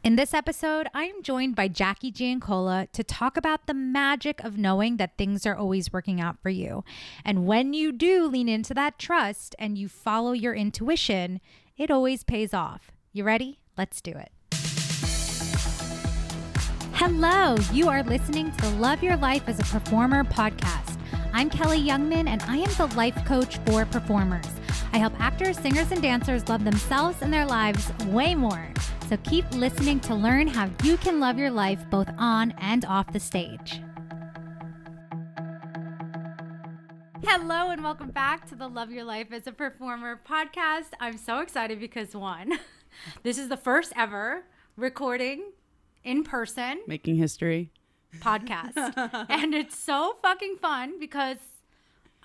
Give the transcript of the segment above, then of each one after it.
In this episode, I am joined by Jackie Giancola to talk about the magic of knowing that things are always working out for you. And when you do lean into that trust and you follow your intuition, it always pays off. You ready? Let's do it. Hello, you are listening to the Love Your Life as a Performer podcast. I'm Kelli Youngman, and I am the life coach for performers. I help actors, singers, and dancers love themselves and their lives way more. So keep listening to learn how you can love your life both on and off the stage. Hello, and welcome back to the Love Your Life as a Performer podcast. I'm so excited because one, this is the first ever recording in person. Making history. Podcast. And it's so fucking fun because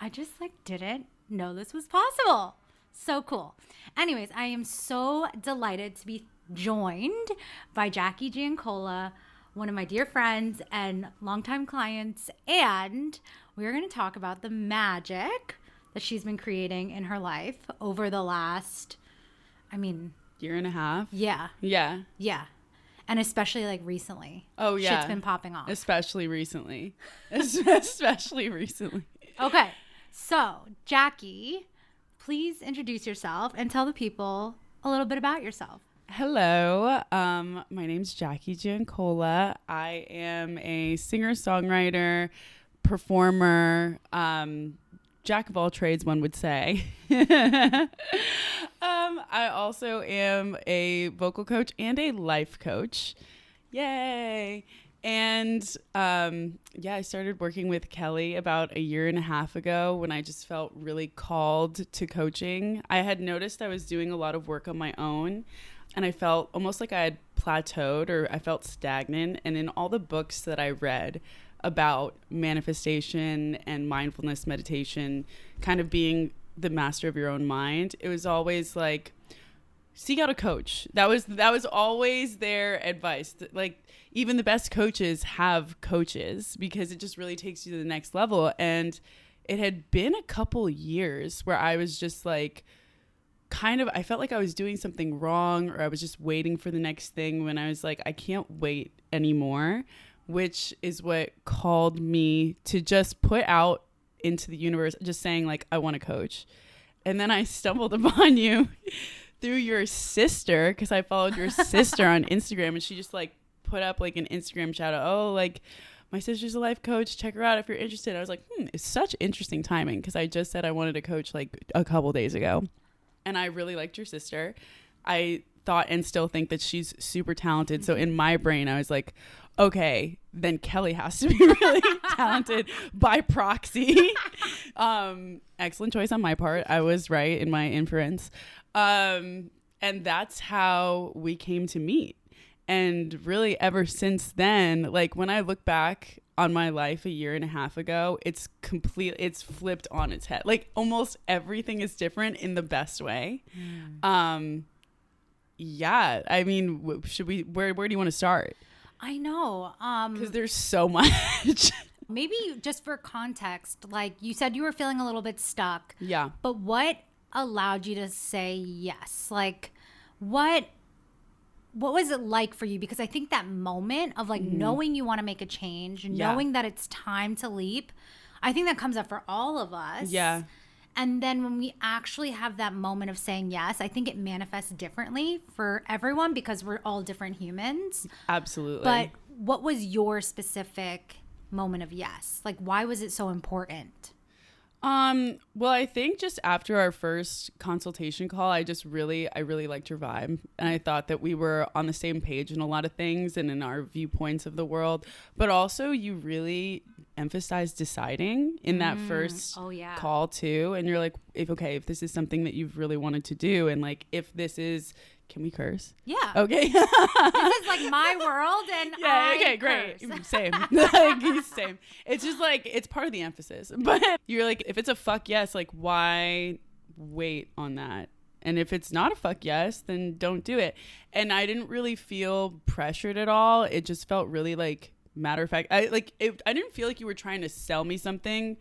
I just didn't know this was possible. So cool. Anyways, I am so delighted to be joined by Jackie Giancola, one of my dear friends and longtime clients, and we're going to talk about the magic that she's been creating in her life over the last, year and a half. Yeah. And especially recently. Oh, yeah. Shit's been popping off. Especially recently. Okay. So, Jackie, please introduce yourself and tell the people a little bit about yourself. Hello. My name's Jackie Giancola. I am a singer-songwriter, performer, jack of all trades, one would say. I also am a vocal coach and a life coach. Yay. And I started working with Kelli about a year and a half ago when I just felt really called to coaching. I had noticed I was doing a lot of work on my own, and I felt almost like I had plateaued, or I felt stagnant. And in all the books that I read about manifestation and mindfulness meditation, kind of being the master of your own mind, it was always seek out a coach. That was always their advice. Even the best coaches have coaches because it just really takes you to the next level. And it had been a couple years where I was just I felt like I was doing something wrong, or I was just waiting for the next thing, when I was I can't wait anymore, which is what called me to just put out into the universe, just saying I want a coach. And then I stumbled upon you through your sister, because I followed your sister on Instagram, and she just put up an Instagram shout out, my sister's a life coach, check her out if you're interested. I was it's such interesting timing, because I just said I wanted a coach a couple days ago, and I really liked your sister. I thought and still think that she's super talented. So in my brain, I was okay, then Kelli has to be really talented by proxy. Excellent choice on my part. I was right in my inference. And that's how we came to meet. And really ever since then, when I look back on my life a year and a half ago, it's flipped on its head. Almost everything is different in the best way. Yeah. Where do you want to start? I know. Because there's so much. Maybe just for context, you said you were feeling a little bit stuck. Yeah. But what allowed you to say yes? What was it like for you? Because I think that moment of knowing you want to make a change, knowing that it's time to leap, I think that comes up for all of us. Yeah. And then when we actually have that moment of saying yes, I think it manifests differently for everyone because we're all different humans. Absolutely. But what was your specific moment of yes? Why was it so important? Well, I think just after our first consultation call, I really liked your vibe. And I thought that we were on the same page in a lot of things and in our viewpoints of the world. But also you really emphasized deciding in that first call too. And you're if this is something that you've really wanted to do, and if this is, can we curse? Yeah. Okay. This is my world, and yeah. Okay. Curse. Great. Same. Same. It's just it's part of the emphasis. But you're if it's a fuck yes, why wait on that? And if it's not a fuck yes, then don't do it. And I didn't really feel pressured at all. It just felt really matter of fact. I didn't feel like you were trying to sell me something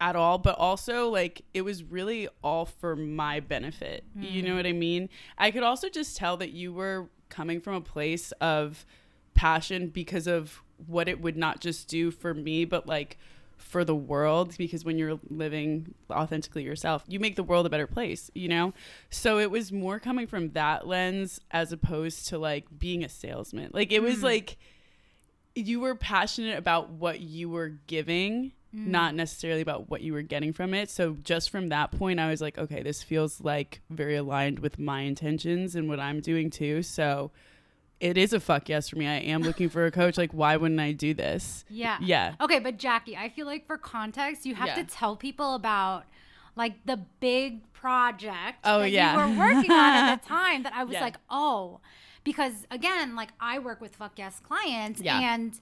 at all, but also it was really all for my benefit. You know what I mean? I could also just tell that you were coming from a place of passion because of what it would not just do for me, but like for the world, because when you're living authentically yourself, you make the world a better place, you know? So it was more coming from that lens as opposed to like being a salesman. Like it was like you were passionate about what you were giving, not necessarily about what you were getting from it. So just from that point, I was like, okay, this feels like very aligned with my intentions and what I'm doing too. So it is a fuck yes for me. I am looking for a coach. Like, why wouldn't I do this? Yeah. Yeah. Okay, but Jackie, I feel like for context, you have to tell people about like the big project that you were working on at the time that I was like, oh, because again, like I work with fuck yes clients and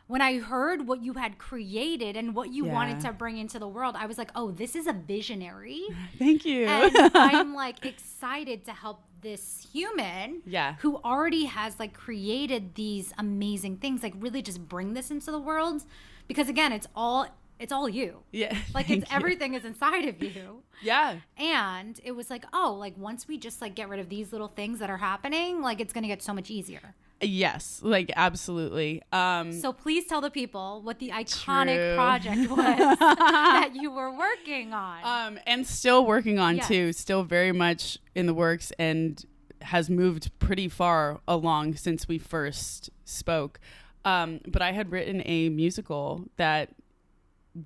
when I heard what you had created and what you wanted to bring into the world, I was like, oh, this is a visionary. Thank you. And I'm like excited to help this human who already has like created these amazing things, like really just bring this into the world. Because again, it's all you. Yeah. Like everything is inside of you. Yeah. And it was like, oh, like once we just like get rid of these little things that are happening, like it's going to get so much easier. Yes, like absolutely. So please tell the people what the iconic project was that you were working on. And still working on too, still very much in the works and has moved pretty far along since we first spoke. But I had written a musical that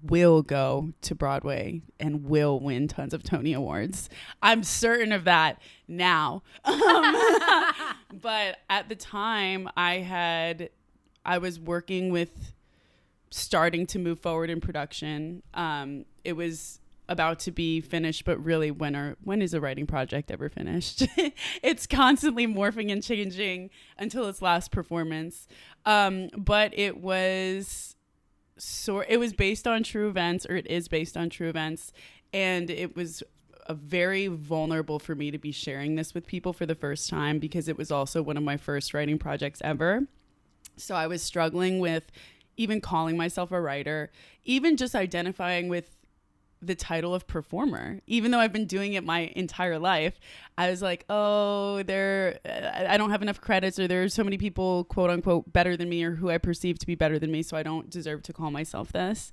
will go to Broadway and will win tons of Tony Awards. I'm certain of that now. But at the time I was working with starting to move forward in production. It was about to be finished, but really when is a writing project ever finished? It's constantly morphing and changing until its last performance. But it was based on true events, or it is based on true events. And it was very vulnerable for me to be sharing this with people for the first time, because it was also one of my first writing projects ever. So I was struggling with even calling myself a writer, even just identifying with the title of performer. Even though I've been doing it my entire life, I was like, oh, I don't have enough credits, or there's so many people, quote unquote, better than me, or who I perceive to be better than me, so I don't deserve to call myself this.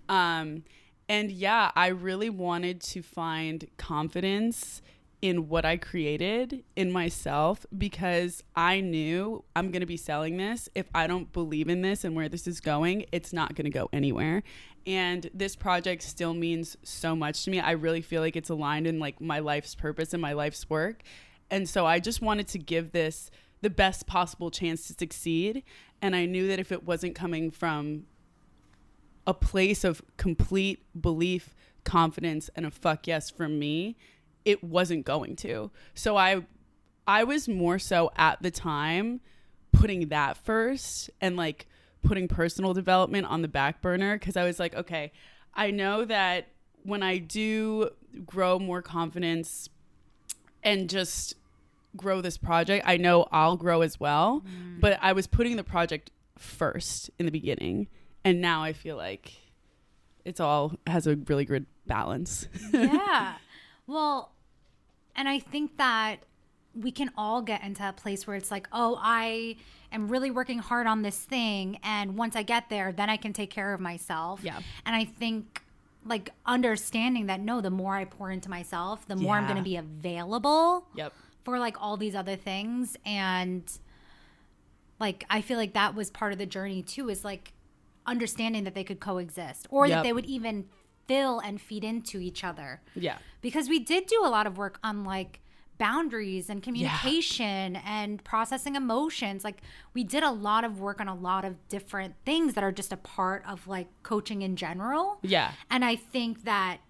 And yeah, I really wanted to find confidence in what I created in myself, because I knew I'm going to be selling this. If I don't believe in this and where this is going, it's not going to go anywhere. And this project still means so much to me. I really feel like it's aligned in like my life's purpose and my life's work. And so I just wanted to give this the best possible chance to succeed. And I knew that if it wasn't coming from a place of complete belief, confidence, and a fuck yes from me, it wasn't going to. So I was more so at the time putting that first and like putting personal development on the back burner, because I was like, okay, I know that when I do grow more confidence and just grow this project, I know I'll grow as well. But I was putting the project first in the beginning, and now I feel like it's all has a really good balance. Yeah. Well, and I think that we can all get into a place where it's like, oh, I am really working hard on this thing, and once I get there, then I can take care of myself. Yeah. And I think like understanding that, no, the more I pour into myself, the more I'm going to be available for like all these other things. And like I feel like that was part of the journey too, is like understanding that they could coexist, or that they would even fill and feed into each other. Yeah. Because we did do a lot of work on like boundaries and communication and processing emotions. Like we did a lot of work on a lot of different things that are just a part of like coaching in general. Yeah. And I think that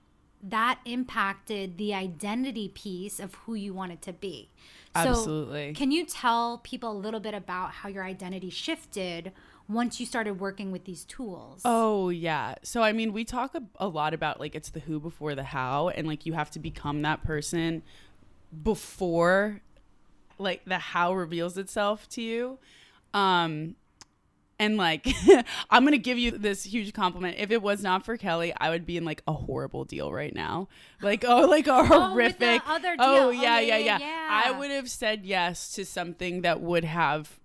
impacted the identity piece of who you wanted to be. Absolutely. So can you tell people a little bit about how your identity shifted once you started working with these tools? Oh, yeah. So, I mean, we talk a lot about like it's the who before the how, and like you have to become that person before like the how reveals itself to you. And And like, I'm going to give you this huge compliment. If it was not for Kelli, I would be in like a horrible deal right now. Like, like a horrific. With the other deal. Oh, yeah. I would have said yes to something that would have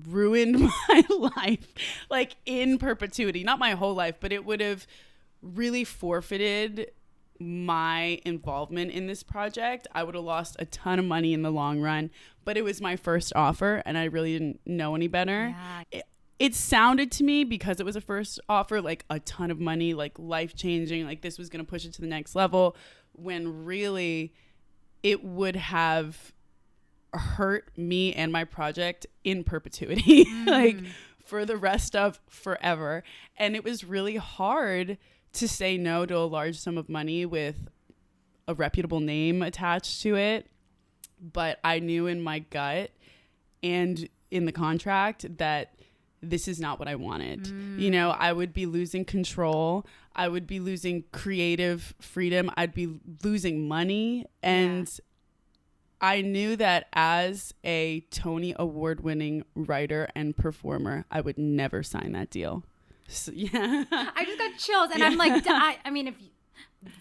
ruined my life, like in perpetuity. Not my whole life, but it would have really forfeited my involvement in this project. I would have lost a ton of money in the long run, but it was my first offer and I really didn't know any better. Yeah. It sounded to me, because it was a first offer, like a ton of money, like life-changing, like this was going to push it to the next level, when really it would have hurt me and my project in perpetuity, like for the rest of forever. And it was really hard to say no to a large sum of money with a reputable name attached to it. But I knew in my gut and in the contract that this is not what I wanted. You know, I would be losing control. I would be losing creative freedom. I'd be losing money. And I knew that as a Tony Award-winning writer and performer, I would never sign that deal. So, yeah. I just got chills. And I'm like, I mean,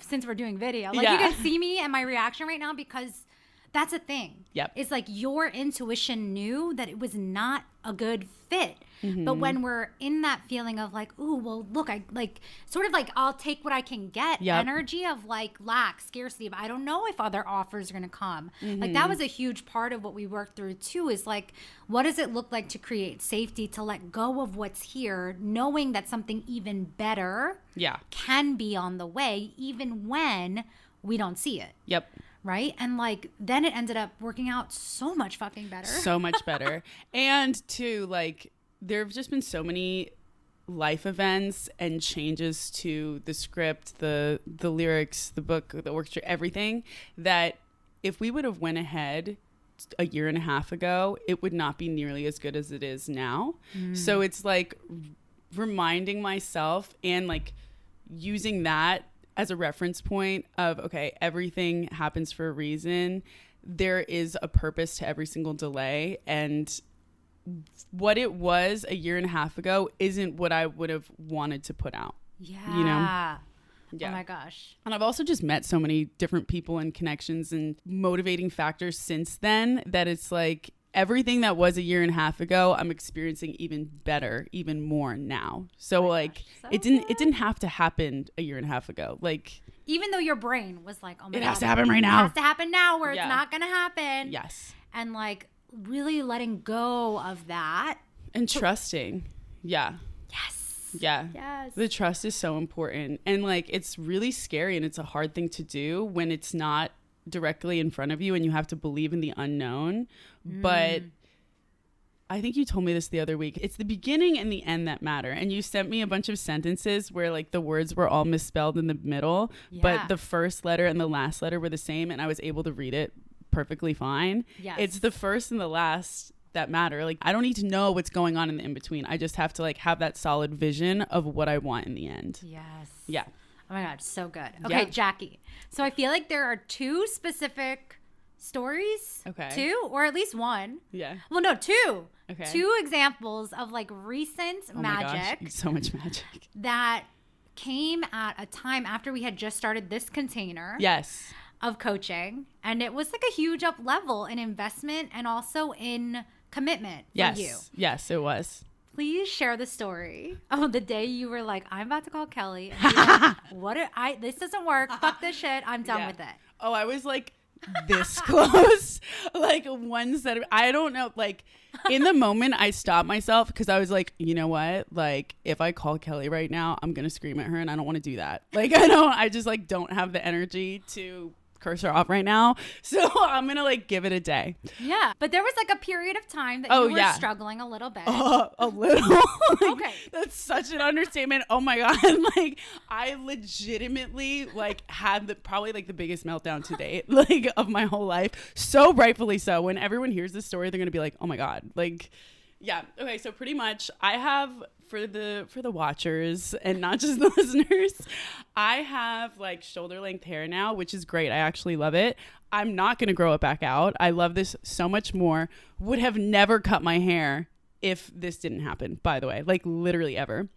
since we're doing video, like you can see me and my reaction right now, because that's a thing. Yep. It's like your intuition knew that it was not a good fit. But when we're in that feeling of like, ooh, well, look, I like sort of like I'll take what I can get energy of like lack, scarcity, but I don't know if other offers are going to come. Like that was a huge part of what we worked through too, is like, what does it look like to create safety, to let go of what's here, knowing that something even better can be on the way, even when we don't see it. Yep. Right? And like, then it ended up working out so much fucking better. So much better. And too, like, there have just been so many life events and changes to the script, the lyrics, the book, the orchestra, everything, that if we would have went ahead a year and a half ago, it would not be nearly as good as it is now. So it's like reminding myself and like using that as a reference point of, okay, everything happens for a reason. There is a purpose to every single delay. And what it was a year and a half ago isn't what I would have wanted to put out. Yeah. You know? Yeah. Oh my gosh. And I've also just met so many different people and connections and motivating factors since then, that it's like everything that was a year and a half ago, I'm experiencing even better, even more now. So like it didn't have to happen a year and a half ago. Like, even though your brain was like, oh my God, it has to happen right now. It has to happen now, where it's not going to happen. Yes. And like really letting go of that. And trusting. Yeah. Yes. Yeah. Yes. The trust is so important. And like, it's really scary and it's a hard thing to do when it's not directly in front of you and you have to believe in the unknown. But I think you told me this the other week. It's the beginning and the end that matter. And you sent me a bunch of sentences where like the words were all misspelled in the middle, but the first letter and the last letter were the same, and I was able to read it perfectly fine. Yes. It's the first and the last that matter. Like, I don't need to know what's going on in the in-between. I just have to like have that solid vision of what I want in the end. Yes. Yeah. Oh my God, so good. Okay, Jackie. So I feel like there are two specific stories. Okay. Two, or at least one. Yeah. Well, no, two. Okay. Two examples of like recent magic. My gosh, so much magic. That came at a time after we had just started this container. Yes. Of coaching. And it was like a huge up level in investment and also in commitment for you. Yes, it was. Please share the story of the day you were like, I'm about to call Kelli. And like, this doesn't work. Fuck this shit. I'm done with it. Oh, I was like this close. Like ones that I don't know. Like in the moment I stopped myself because I was like, you know what? Like if I call Kelli right now, I'm going to scream at her and I don't want to do that. Like I just like don't have the energy to curse her off right now, so I'm gonna like give it a day. Yeah, but there was like a period of time that you were struggling a little bit. A little. Like, okay, that's such an understatement. Oh my God. Like I legitimately like had probably like the biggest meltdown to date, like of my whole life. So rightfully so. When everyone hears this story, they're gonna be like, oh my God. Like, yeah. Okay, so pretty much I have, for the watchers and not just the listeners, I have like shoulder length hair now, which is great. I actually love it. I'm not going to grow it back out. I love this so much more. Would have never cut my hair if this didn't happen, by the way, like literally ever.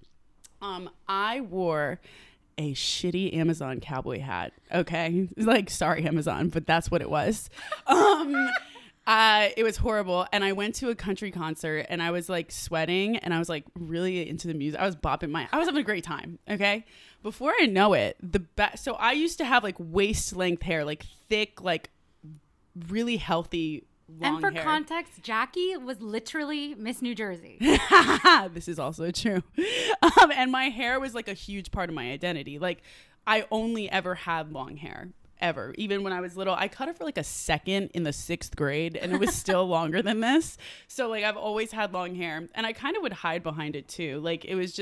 I wore a shitty Amazon cowboy hat. Okay. Like, sorry, Amazon, but that's what it was. It was horrible. And I went to a country concert and I was like sweating and I was like really into the music. I was having a great time. Okay. Before I know it, so I used to have like waist length hair, like thick, like really healthy long hair. And for context, Jackie was literally Miss New Jersey. This is also true. And my hair was like a huge part of my identity. Like, I only ever had long hair, ever. Even when I was little, I cut it for like a second in the 6th grade and it was still longer than this. So like, I've always had long hair and I kind of would hide behind it too. Like, it was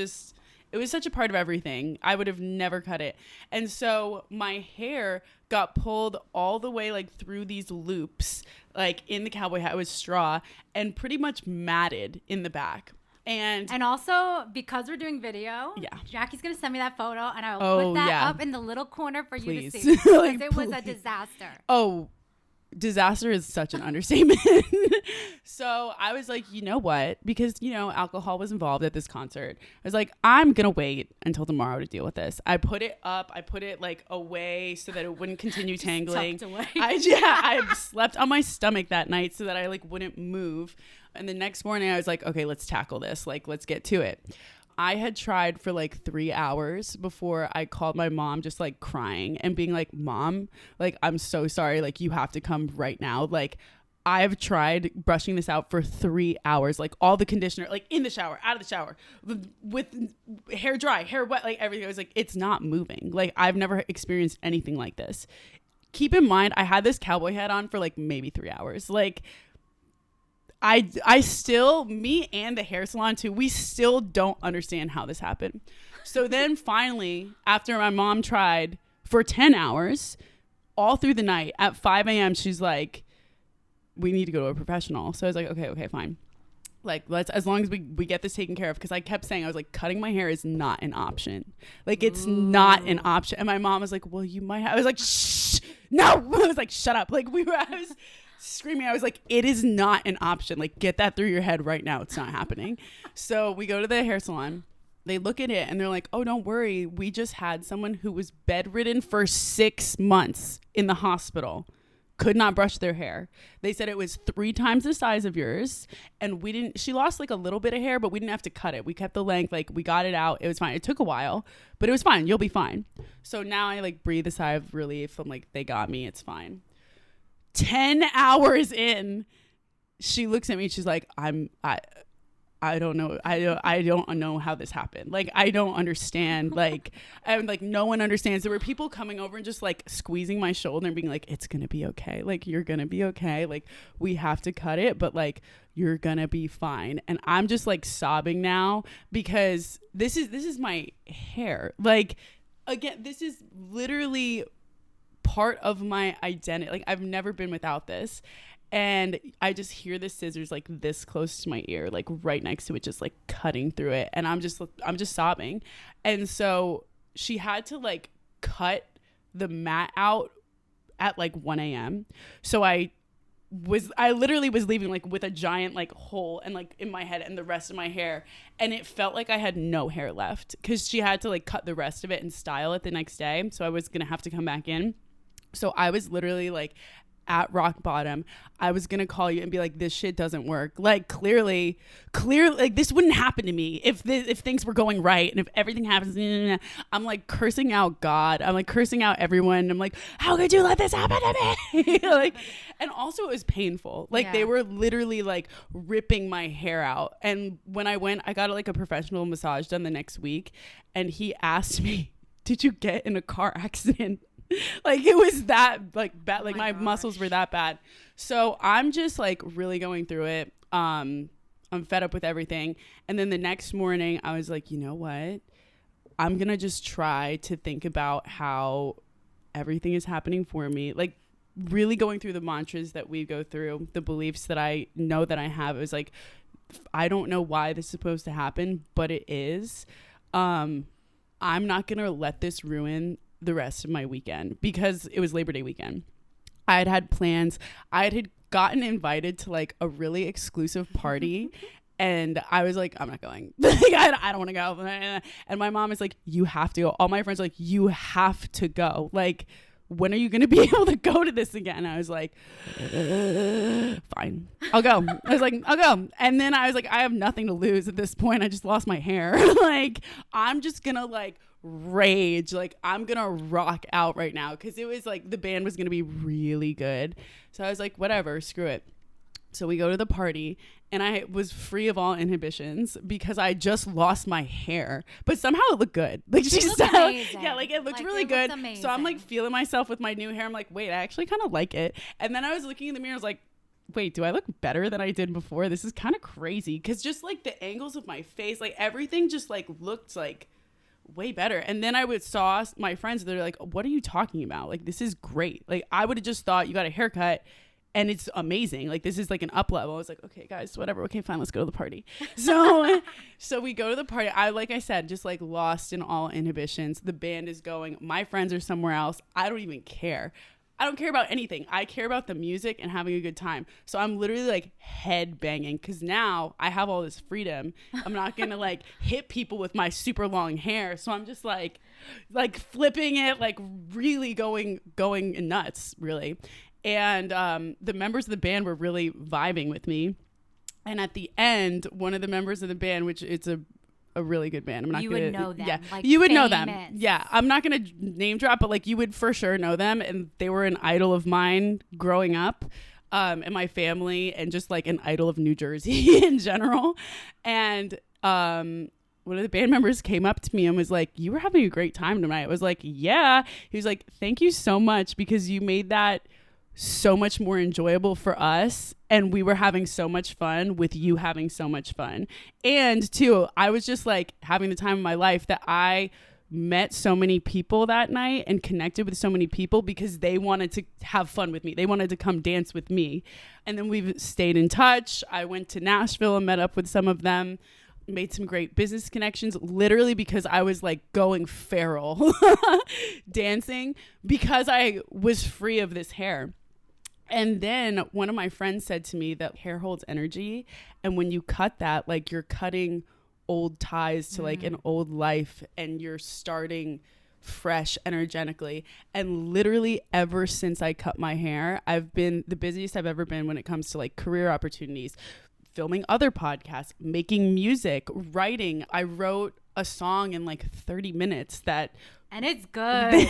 such a part of everything. I would have never cut it. And so my hair got pulled all the way like through these loops, like in the cowboy hat. It was straw and pretty much matted in the back. And also, because we're doing video, Jackie's going to send me that photo and I'll put that up in the little corner for you to see. Because like, it was a disaster. Oh, disaster is such an understatement. So I was like, you know what? Because, you know, alcohol was involved at this concert. I was like, I'm going to wait until tomorrow to deal with this. I put it up. I put it like away so that it wouldn't continue tangling. Tucked away. I slept on my stomach that night so that I like wouldn't move. And the next morning I was like, okay, let's tackle this. Like, let's get to it. I had tried for like 3 hours before I called my mom, just like crying and being like, Mom, like, I'm so sorry. Like, you have to come right now. Like, I've tried brushing this out for 3 hours, like all the conditioner, like in the shower, out of the shower, with hair dry, hair wet, like everything. I was like, it's not moving. Like, I've never experienced anything like this. Keep in mind, I had this cowboy hat on for like maybe 3 hours. Like, I still, me and the hair salon too, we still don't understand how this happened. So then finally, after my mom tried for 10 hours, all through the night, at 5 a.m., she's like, we need to go to a professional. So I was like, okay, fine. Like, as long as we get this taken care of. Because I kept saying, I was like, cutting my hair is not an option. Like, it's not an option. And my mom was like, well, you might have. I was like, shh, no. I was like, shut up. Like, I was screaming. I was like, it is not an option. Like, get that through your head right now. It's not happening. So we go to the hair salon. They look at it and they're like, oh, don't worry. We just had someone who was bedridden for 6 months in the hospital. Could not brush their hair. They said it was 3 times the size of yours. And she lost like a little bit of hair, but we didn't have to cut it. We kept the length. Like, we got it out. It was fine. It took a while, but it was fine. You'll be fine. So now I like breathe a sigh of relief. I'm like, they got me. It's fine. 10 hours in, she looks at me. She's like, I don't know. I don't know how this happened. Like, I don't understand. Like, I'm like, no one understands. There were people coming over and just like squeezing my shoulder and being like, it's going to be okay. Like, you're going to be okay. Like, we have to cut it, but like, you're going to be fine. And I'm just like sobbing now because this is my hair. Like, again, this is literally part of my identity. Like, I've never been without this. And I just hear the scissors like this close to my ear, like right next to it, just like cutting through it. And I'm just sobbing. And so she had to like cut the mat out at like 1 a.m. So I literally was leaving like with a giant like hole and like in my head and the rest of my hair. And it felt like I had no hair left because she had to like cut the rest of it and style it the next day. So I was going to have to come back in. So I was literally like at rock bottom. I was gonna call you and be like, this shit doesn't work. Like, clearly like this wouldn't happen to me if things were going right and if everything happens. I'm like cursing out God. I'm like cursing out everyone. I'm like, how could you let this happen to me? Like, and also it was painful. Like, they were literally like ripping my hair out. And when I went, I got like a professional massage done the next week, and he asked me, did you get in a car accident? Like, it was that like bad. Like, my muscles were that bad. So I'm just like really going through it. I'm fed up with everything. And then the next morning I was like, you know what? I'm going to just try to think about how everything is happening for me. Like, really going through the mantras that we go through, the beliefs that I know that I have. It was like, I don't know why this is supposed to happen, but it is. I'm not going to let this ruin the rest of my weekend, because it was Labor Day weekend. I had plans. I had gotten invited to like a really exclusive party And I was like, I'm not going. Like, I don't want to go. And my mom is like, you have to go. All my friends are like, you have to go. Like, when are you going to be able to go to this again? I was like, fine, I'll go. I was like, I'll go. And then I was like, I have nothing to lose at this point. I just lost my hair. Like, I'm just going to like rage. Like, I'm going to rock out right now. Cause it was like, the band was going to be really good. So I was like, whatever, screw it. So we go to the party and I was free of all inhibitions because I just lost my hair, but somehow it looked good. Like she said, yeah, like it looked really good. So I'm like feeling myself with my new hair. I'm like, wait, I actually kind of like it. And then I was looking in the mirror. I was like, wait, do I look better than I did before? This is kind of crazy. Cause just like the angles of my face, like everything just like looked like way better. And then I saw my friends, they're like, what are you talking about? Like, this is great. Like I would have just thought you got a haircut and it's amazing. Like, this is like an up level. I was like, okay, guys, whatever. Okay, fine. Let's go to the party. So we go to the party. Like I said, just like lost in all inhibitions. The band is going. My friends are somewhere else. I don't even care. I don't care about anything. I care about the music and having a good time. So I'm literally like head banging because now I have all this freedom. I'm not going to like hit people with my super long hair. So I'm just like flipping it, like really going nuts, really. And the members of the band were really vibing with me. And at the end, one of the members of the band, which it's a really good band. I'm not gonna, would know them. Yeah, like you would famous. know them. Yeah, I'm not gonna name drop, but like you would for sure know them. And they were an idol of mine growing up, and my family, and just like an idol of New Jersey in general. And one of the band members came up to me and was like, "You were having a great time tonight." I was like, "Yeah." He was like, "Thank you so much because you made that so much more enjoyable for us, and we were having so much fun with you having so much fun." And too, I was just like having the time of my life that I met so many people that night and connected with so many people because they wanted to have fun with me. They wanted to come dance with me. And then we've stayed in touch. I went to Nashville and met up with some of them, made some great business connections, literally because I was like going feral dancing because I was free of this hair. And then one of my friends said to me that hair holds energy. And when you cut that, like you're cutting old ties to like an old life and you're starting fresh energetically. And literally ever since I cut my hair, I've been the busiest I've ever been when it comes to like career opportunities, filming other podcasts, making music, writing. I wrote a song in like 30 minutes and it's good.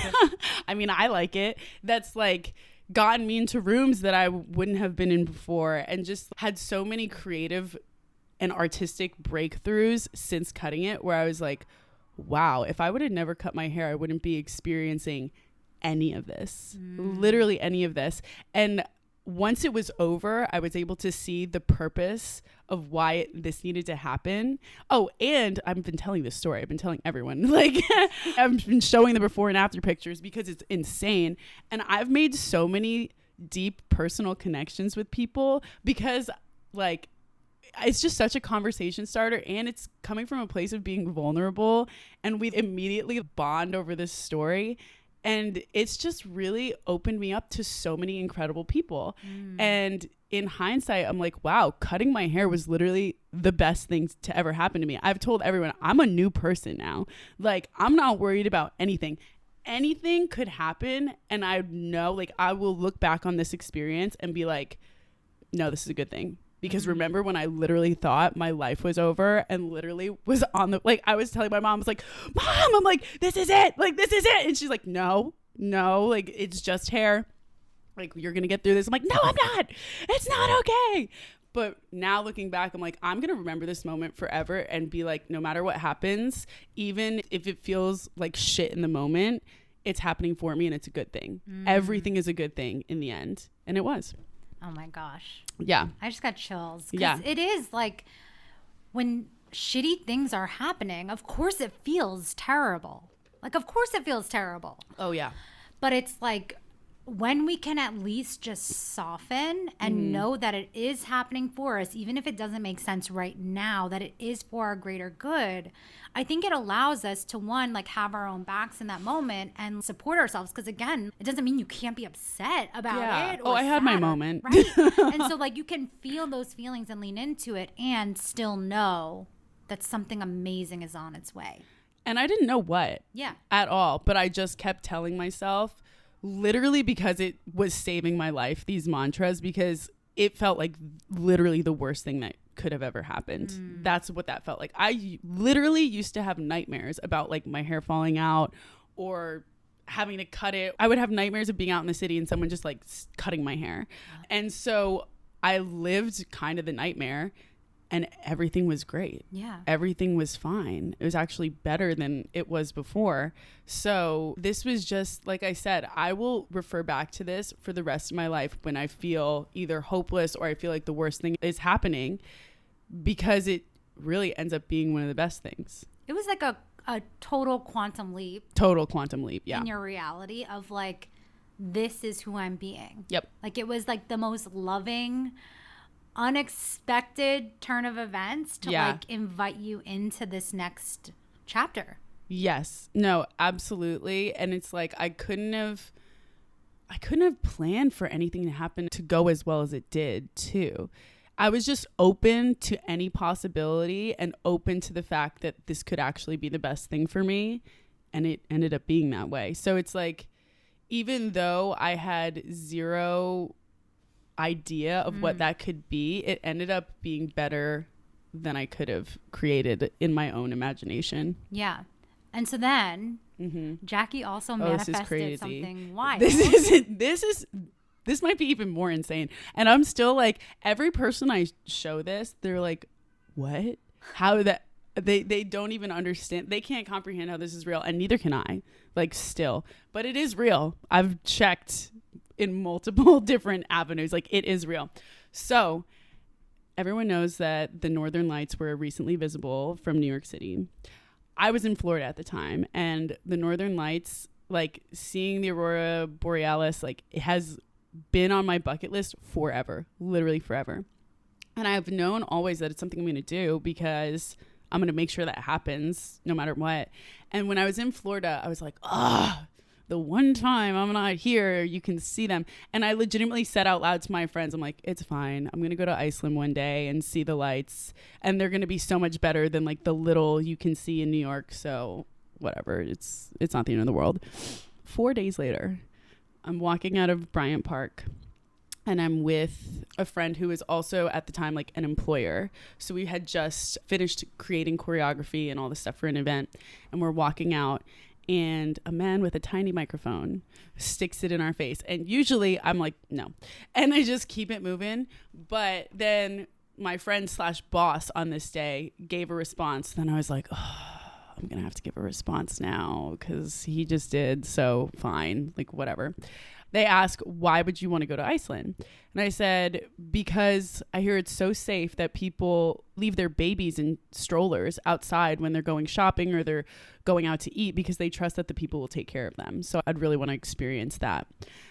I mean, I like it. That's like gotten me into rooms that I wouldn't have been in before, and just had so many creative and artistic breakthroughs since cutting it, where I was like, wow, if I would have never cut my hair, I wouldn't be experiencing any of this, literally any of this. And once it was over, I was able to see the purpose of why this needed to happen. Oh, and I've been telling this story. I've been telling everyone. Like, I've been showing the before and after pictures because it's insane. And I've made so many deep personal connections with people because, like, it's just such a conversation starter, and it's coming from a place of being vulnerable. And we immediately bond over this story. And it's just really opened me up to so many incredible people. And in hindsight, I'm like, wow, cutting my hair was literally the best thing to ever happen to me. I've told everyone I'm a new person now. Like, I'm not worried about anything. Anything could happen. And I know, like, I will look back on this experience and be like, no, this is a good thing. Because remember when I literally thought my life was over and literally was on the, like, I was telling my mom, I was like, Mom, I'm like, this is it. Like, this is it. And she's like, no, like, it's just hair. Like, you're going to get through this. I'm like, no, I'm not. It's not okay. But now looking back, I'm like, I'm going to remember this moment forever and be like, no matter what happens, even if it feels like shit in the moment, it's happening for me and it's a good thing. Everything is a good thing in the end. And it was. Oh my gosh. Yeah. I just got chills. Yeah. It is like when shitty things are happening, of course it feels terrible. Like, of course it feels terrible. Oh, yeah. But it's like when we can at least just soften and know that it is happening for us, even if it doesn't make sense right now, that it is for our greater good, I think it allows us to, one, like have our own backs in that moment and support ourselves. Because again, it doesn't mean you can't be upset about it. Or I had my moment. Right. And so like you can feel those feelings and lean into it and still know that something amazing is on its way. And I didn't know what at all, but I just kept telling myself, literally because it was saving my life, these mantras, because it felt like literally the worst thing that could have ever happened. That's what that felt like. I literally used to have nightmares about like my hair falling out or having to cut it. I would have nightmares of being out in the city and someone just like cutting my hair. And so I lived kind of the nightmare. And everything was great. Yeah. Everything was fine. It was actually better than it was before. So this was just, like I said, I will refer back to this for the rest of my life when I feel either hopeless or I feel like the worst thing is happening, because it really ends up being one of the best things. It was like a total quantum leap. Total quantum leap, yeah. In your reality of like, this is who I'm being. Yep. Like it was like the most loving, unexpected turn of events to like invite you into this next chapter. Yes. No, absolutely. And it's like I couldn't have planned for anything to happen to go as well as it did too. I was just open to any possibility and open to the fact that this could actually be the best thing for me, and it ended up being that way. So it's like, even though I had zero idea of what that could be, it ended up being better than I could have created in my own imagination. Yeah. And so then Jackie also manifested something wild. This might be even more insane. And I'm still like, every person I show this, they're like, what? How that? They don't even understand. They can't comprehend how this is real. And neither can I, like, still. But it is real. I've checked in multiple different avenues. Like, it is real. So everyone knows that the Northern Lights were recently visible from New York City. I was in Florida at the time, and the Northern Lights, like, seeing the Aurora Borealis, like, it has been on my bucket list forever, literally forever. And I've known always that it's something I'm going to do, because I'm going to make sure that happens no matter what. And when I was in Florida, I was like, the one time I'm not here, you can see them. And I legitimately said out loud to my friends, I'm like, it's fine. I'm going to go to Iceland one day and see the lights. And they're going to be so much better than like the little you can see in New York. So whatever, it's not the end of the world. 4 days later, I'm walking out of Bryant Park, and I'm with a friend who was also at the time like an employer. So we had just finished creating choreography and all this stuff for an event. And we're walking out, and a man with a tiny microphone sticks it in our face. And usually I'm like, no. And I just keep it moving. But then my friend / boss on this day gave a response. Then I was like, I'm going to have to give a response now because he just did. So fine, like whatever. They ask, why would you want to go to Iceland? And I said, because I hear it's so safe that people leave their babies in strollers outside when they're going shopping or they're going out to eat, because they trust that the people will take care of them. So I'd really want to experience that.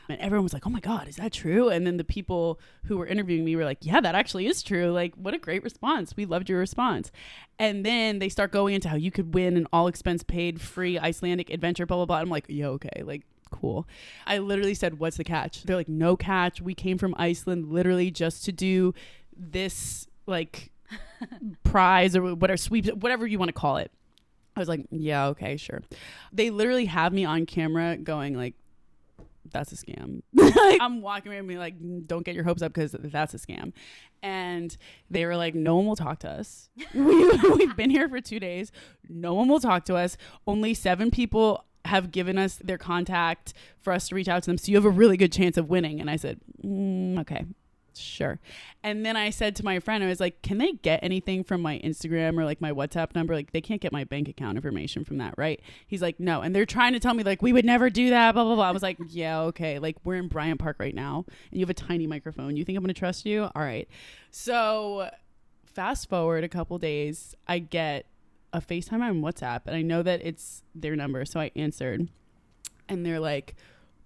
And everyone was like, oh my God, is that true? And then the people who were interviewing me were like, yeah, that actually is true. Like, what a great response. We loved your response. And then they start going into how you could win an all expense paid free Icelandic adventure, blah, blah, blah. I'm like, yeah, okay. Like, cool. I literally said, what's the catch? They're like, no catch. We came from Iceland literally just to do this like prize or whatever, sweeps, whatever you want to call it. I was like, yeah, okay, sure. They literally have me on camera going like, that's a scam. Like, I'm walking around and being like, don't get your hopes up because that's a scam. And they were like, no one will talk to us. We've been here for 2 days. No one will talk to us. Only 7 people have given us their contact for us to reach out to them. So you have a really good chance of winning. And I said, okay, sure. And then I said to my friend, I was like, can they get anything from my Instagram or like my WhatsApp number? Like, they can't get my bank account information from that, right? He's like, no. And they're trying to tell me like, we would never do that, blah, blah, blah. I was like, yeah, okay. Like, we're in Bryant Park right now and you have a tiny microphone. You think I'm going to trust you? All right. So fast forward a couple days, I get a FaceTime on WhatsApp, and I know that it's their number. So I answered, and they're like,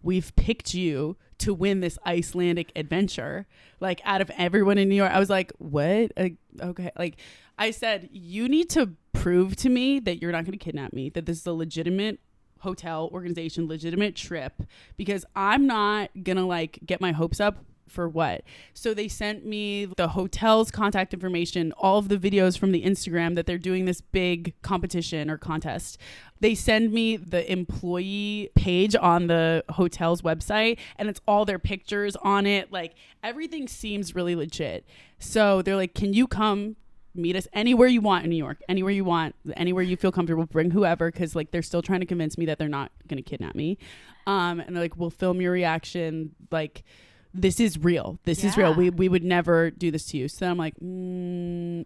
we've picked you to win this Icelandic adventure. Like, out of everyone in New York, I was like, what? Okay. Like, I said, you need to prove to me that you're not going to kidnap me, that this is a legitimate hotel organization, legitimate trip, because I'm not going to like get my hopes up for what. So they sent me the hotel's contact information, all of the videos from the Instagram that they're doing this big competition or contest. They send me the employee page on the hotel's website, and it's all their pictures on it. Like, everything seems really legit. So they're like, can you come meet us anywhere you want in New York, anywhere you want, anywhere you feel comfortable, bring whoever, because like they're still trying to convince me that they're not going to kidnap me. And they're like, we'll film your reaction. Like, this is real. This is real. We would never do this to you. So I'm like,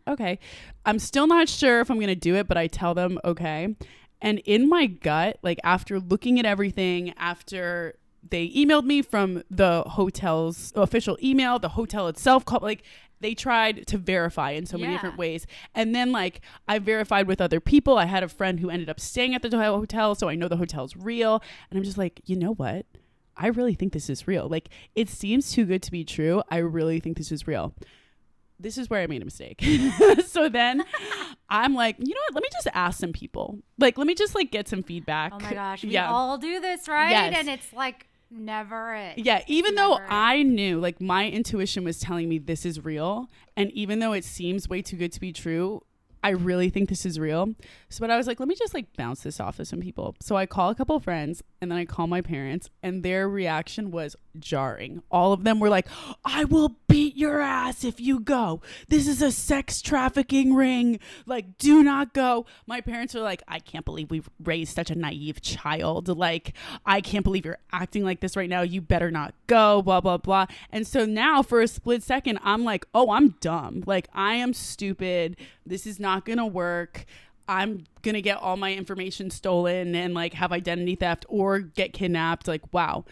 okay. I'm still not sure if I'm going to do it, but I tell them, okay. And in my gut, like, after looking at everything, after they emailed me from the hotel's official email, the hotel itself called, like, they tried to verify in so many different ways. And then, like, I verified with other people. I had a friend who ended up staying at the hotel, so I know the hotel's real. And I'm just like, you know what? I really think this is real. Like, it seems too good to be true. I really think this is real. This is where I made a mistake. So then I'm like, you know what? Let me just ask some people. Like, let me just like get some feedback. Oh my gosh. We all do this, right? Yes. And it's like never it. Yeah. Even though I knew, like, my intuition was telling me this is real. And even though it seems way too good to be true, I really think this is real. So, but I was like, let me just like bounce this off of some people. So I call a couple of friends, and then I call my parents, and their reaction was jarring. All of them were like, I will beat your ass if you go. This is a sex trafficking ring. Like, do not go. My parents were like, I can't believe we've raised such a naive child. Like, I can't believe you're acting like this right now. You better not go, blah, blah, blah. And so now for a split second, I'm like, oh, I'm dumb. Like, I am stupid. This is not going to work. I'm going to get all my information stolen and like have identity theft or get kidnapped. Like, wow.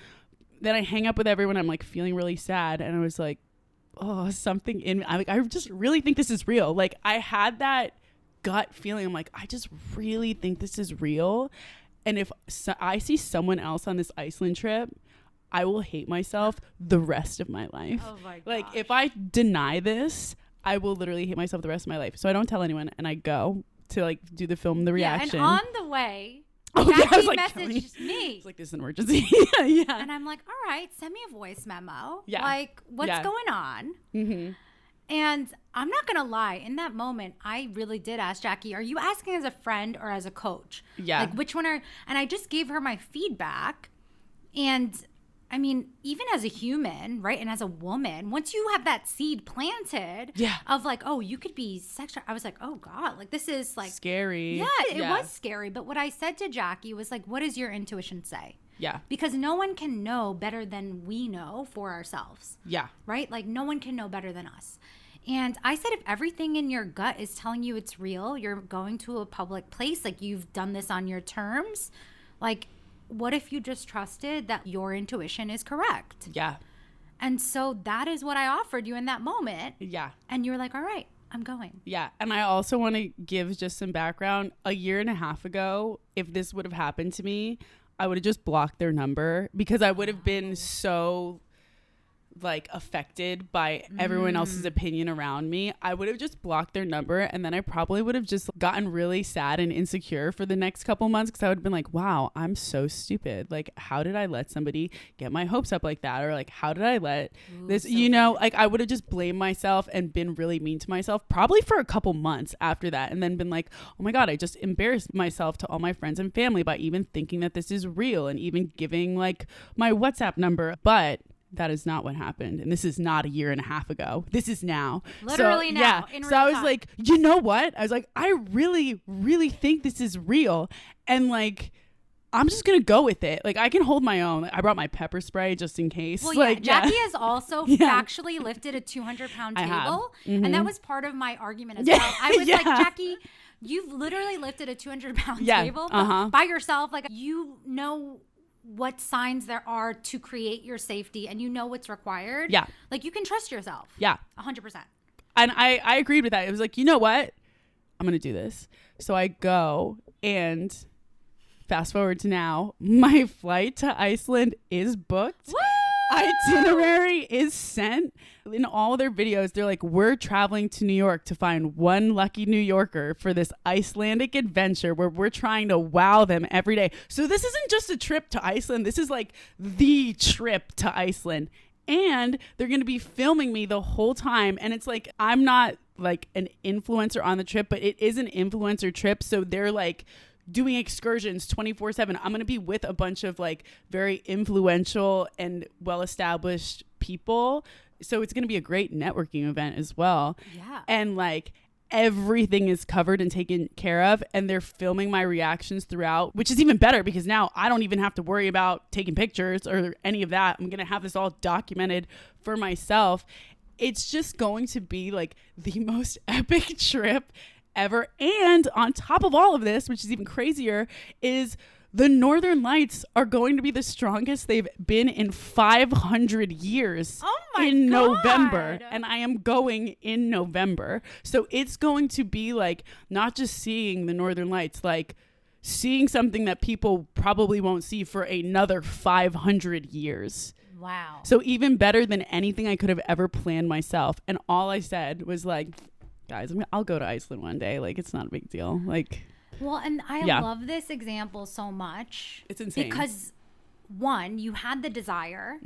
Then I hang up with everyone. I'm like feeling really sad. And I was like, oh, something in me. I just really think this is real. Like, I had that gut feeling. I'm like, I just really think this is real. And if I see someone else on this Iceland trip, I will hate myself the rest of my life. Oh my gosh. Like, if I deny this, I will literally hate myself the rest of my life. So I don't tell anyone, and I go to like do the film, the reaction. And on the way, Jackie messaged me. It's like, this is an emergency. Yeah. And I'm like, all right, send me a voice memo. Yeah. Like, what's going on? Mm-hmm. And I'm not going to lie. In that moment, I really did ask Jackie, are you asking as a friend or as a coach? Yeah. Like, which one are... And I just gave her my feedback. And... I mean, even as a human, right, and as a woman, once you have that seed planted of like, oh, you could be sexual, I was like, oh God, like this is like scary. Yeah, it was scary. But what I said to Jackie was like, what does your intuition say? Yeah. Because no one can know better than we know for ourselves. Yeah. Right? Like no one can know better than us. And I said, if everything in your gut is telling you it's real, you're going to a public place, like you've done this on your terms, like, what if you just trusted that your intuition is correct? Yeah. And so that is what I offered you in that moment. Yeah. And you were like, all right, I'm going. Yeah. And I also want to give just some background. A year and a half ago, if this would have happened to me, I would have just blocked their number because I would have been so like affected by everyone else's opinion around me. I would have just blocked their number, and then I probably would have just gotten really sad and insecure for the next couple months because I would have been like, wow, I'm so stupid. Like, how did I let somebody get my hopes up like that? Or like, how did I let this, so like I would have just blamed myself and been really mean to myself probably for a couple months after that, and then been like, oh my God, I just embarrassed myself to all my friends and family by even thinking that this is real and even giving like my WhatsApp number. But that is not what happened. And this is not a year and a half ago. This is now. Literally now. Yeah. In so real I was time. like, you know what? I was like, I really, really think this is real. And like, I'm just going to go with it. Like, I can hold my own. I brought my pepper spray just in case. Well, like, Jackie has also factually lifted a 200-pound table. And that was part of my argument as well. I was like, Jackie, you've literally lifted a 200-pound table by yourself. Like, you know what signs there are to create your safety, and you know what's required. Yeah. Like, you can trust yourself. Yeah. 100%. And I agreed with that. It was like, you know what? I'm going to do this. So I go, and fast forward to now, my flight to Iceland is booked. Woo! Itinerary is sent. In all their videos, they're like, we're traveling to New York to find one lucky New Yorker for this Icelandic adventure where we're trying to wow them every day. So this isn't just a trip to Iceland. This is like the trip to Iceland. And they're going to be filming me the whole time. And it's like, I'm not like an influencer on the trip, but it is an influencer trip. So they're like doing excursions 24/7. I'm going to be with a bunch of like very influential and well-established people. So it's going to be a great networking event as well. Yeah. And like everything is covered and taken care of, and they're filming my reactions throughout, which is even better because now I don't even have to worry about taking pictures or any of that. I'm going to have this all documented for myself. It's just going to be like the most epic trip ever. And on top of all of this, which is even crazier, is the Northern Lights are going to be the strongest they've been in 500 years in November. And I am going in November. So it's going to be like not just seeing the Northern Lights, like seeing something that people probably won't see for another 500 years. Wow. So even better than anything I could have ever planned myself. And all I said was like, guys, I'll go to Iceland one day. Like, it's not a big deal. Like, well, and I love this example so much. It's insane. Because one, you had the desire,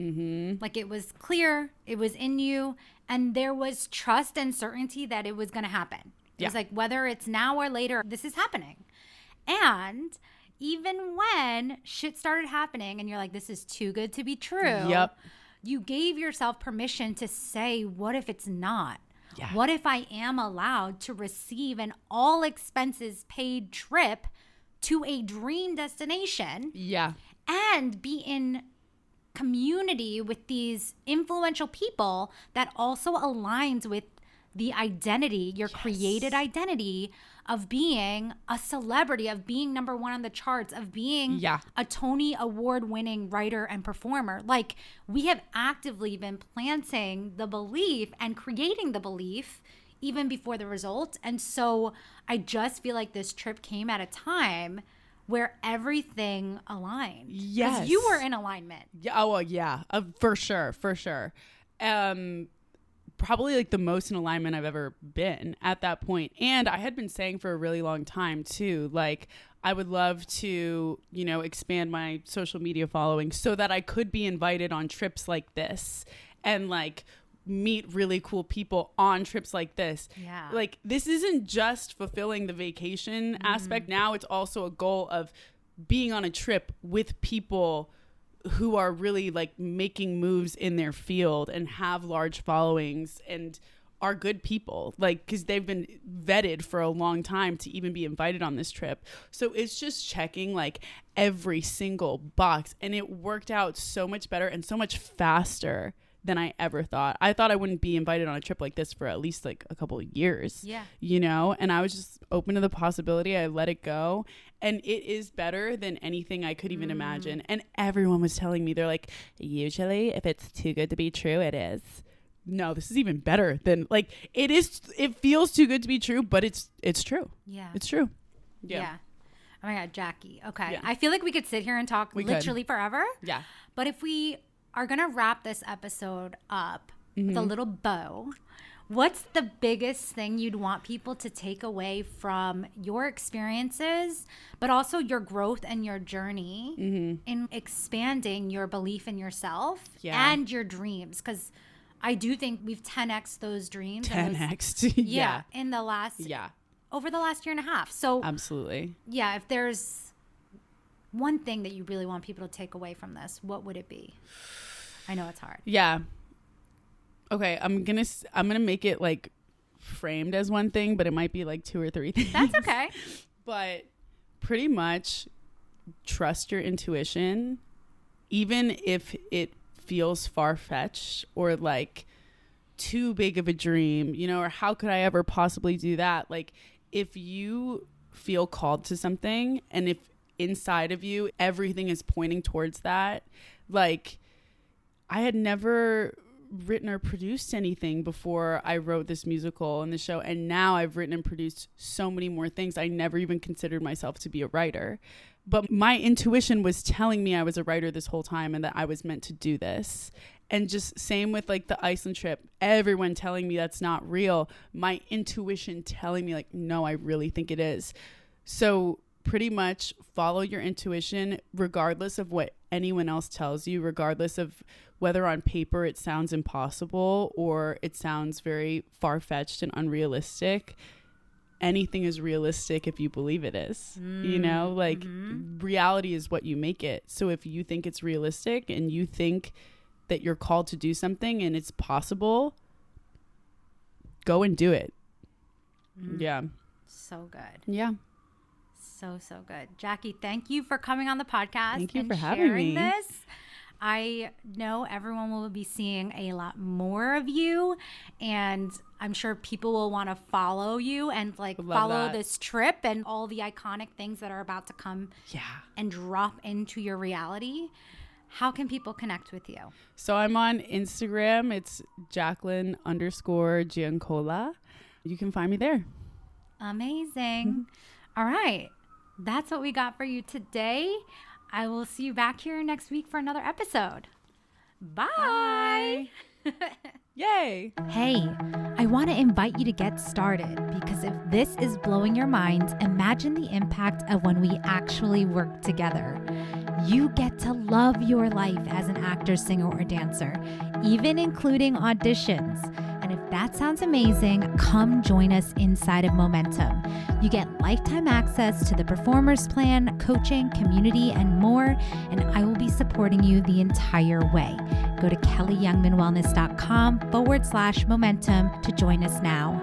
like it was clear, it was in you, and there was trust and certainty that it was going to happen. It was like, whether it's now or later, this is happening. And even when shit started happening and you're like, this is too good to be true. Yep. You gave yourself permission to say, what if it's not? Yeah. What if I am allowed to receive an all expenses paid trip to a dream destination? Yeah. And be in community with these influential people that also aligns with the identity, your created identity of being a celebrity, of being number one on the charts, of being a Tony Award winning writer and performer. Like, we have actively been planting the belief and creating the belief even before the result. And so I just feel like this trip came at a time where everything aligned. Yes. 'Cause you were in alignment. Yeah. Oh, yeah. For sure. For sure. Probably like the most in alignment I've ever been at that point. And I had been saying for a really long time too, like I would love to, you know, expand my social media following so that I could be invited on trips like this and like meet really cool people on trips like this. Yeah. Like this isn't just fulfilling the vacation aspect. Now it's also a goal of being on a trip with people who are really like making moves in their field and have large followings and are good people, like, because they've been vetted for a long time to even be invited on this trip. So it's just checking like every single box, and it worked out so much better and so much faster than I ever thought. I thought I wouldn't be invited on a trip like this for at least like a couple of years. Yeah. You know, and I was just open to the possibility. I let it go. And it is better than anything I could even imagine. And everyone was telling me, they're like, usually if it's too good to be true, it is. No, this is even better than like it is. It feels too good to be true, but it's true. Yeah. It's true. Yeah. Oh my God, Jackie. Okay. Yeah. I feel like we could sit here and talk literally forever. Yeah. But if we are going to wrap this episode up with a little bow, what's the biggest thing you'd want people to take away from your experiences, but also your growth and your journey in expanding your belief in yourself and your dreams? Because I do think we've 10x those dreams. 10x. In the last, over the last year and a half. So absolutely. Yeah. If there's one thing that you really want people to take away from this, what would it be? I know it's hard. Yeah. Okay, I'm gonna make it like framed as one thing, but it might be like two or three things. That's okay. But pretty much trust your intuition, even if it feels far-fetched or like too big of a dream, you know, or how could I ever possibly do that? Like if you feel called to something and if inside of you everything is pointing towards that, like I had never written or produced anything before I wrote this musical and the show. And now I've written and produced so many more things. I never even considered myself to be a writer. But my intuition was telling me I was a writer this whole time and that I was meant to do this. And just same with like the Iceland trip, everyone telling me that's not real. My intuition telling me like, no, I really think it is. So pretty much follow your intuition regardless of what anyone else tells you, regardless of whether on paper it sounds impossible or it sounds very far-fetched and unrealistic. Anything is realistic if you believe it is. You know, like reality is what you make it. So if you think it's realistic and you think that you're called to do something and it's possible, go and do it. Yeah. So good. Yeah. So good. Jackie, thank you for coming on the podcast. Thank you and for having sharing me. This. I know everyone will be seeing a lot more of you, and I'm sure people will want to follow you and like follow this trip and all the iconic things that are about to come and drop into your reality. How can people connect with you? So I'm on Instagram. It's Jacqueline_Giancola. You can find me there. Amazing. All right. That's what we got for you today. I will see you back here next week for another episode. Bye. Yay. Hey, I want to invite you to get started because if this is blowing your mind, imagine the impact of when we actually work together. You get to love your life as an actor, singer, or dancer, even including auditions. And if that sounds amazing, come join us inside of Momentum. You get lifetime access to the Performers Plan, coaching, community, and more, and I will be supporting you the entire way. Go to kellyyoungmanwellness.com/momentum to join us now.